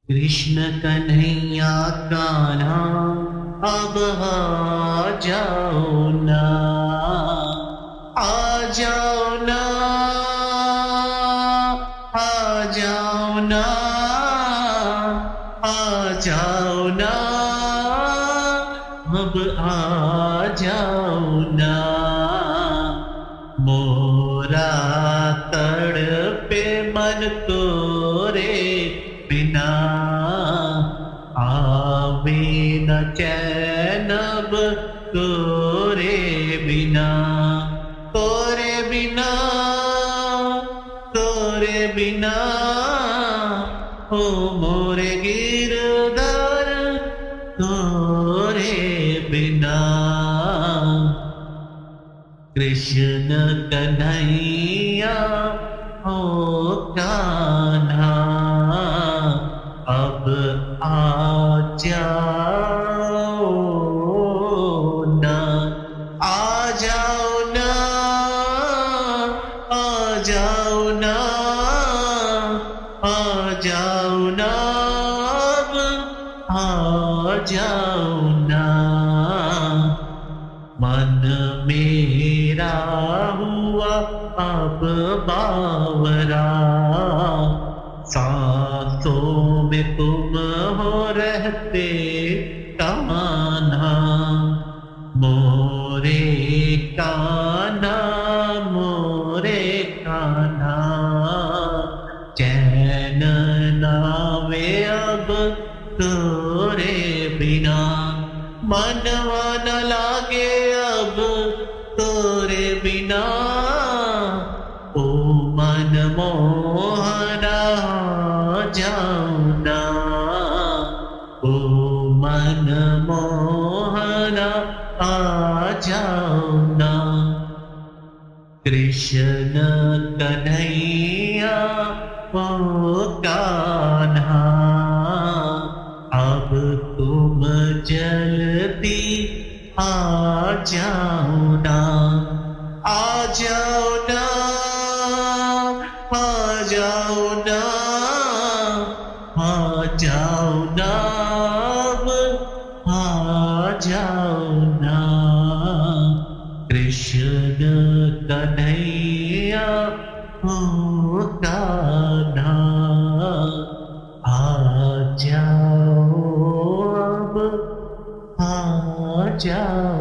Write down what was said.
कृष्ण कन्हैया कान्हा अब आ जाओ ना, आ जाओ ना, आ जाओ ना, आ जाओ ना, अब आ जाओ ना। मोरा तड़पे मन तोरे बिना, आवे न चैन अब तोरे बिना, तोरे बिना, तोरे बिना, ओ मोरे गिरधर तोरे बिना। कृष्ण कन्हैया हो कान्हा अब आ जाओ ना, आ जाओ ना, आ जाओ ना, आ जाओ ना, अब आ जाओ ना। मन मेरा हुआ अब बावरा, सांसों में तुम हो रहते कान्हा, मोरे कान्हा, मोरे कान्हा। चैन नावे अब तोरे बिना, मनवा न लागे अब तोरे बिना, ओ मन मोहना जाओ ना, ओ मन मोहना आ जाओ ना। कृष्ण कन्हैया ओ कान्हा अब तुम जल्दी आ जाओ ना, आ जाओ ना, आ जाओ ना, आ जाओ ना, अब आ जाओ ना। कृष्ण कन्हैया हो कान्हा आ जाओ अब आ जाओ।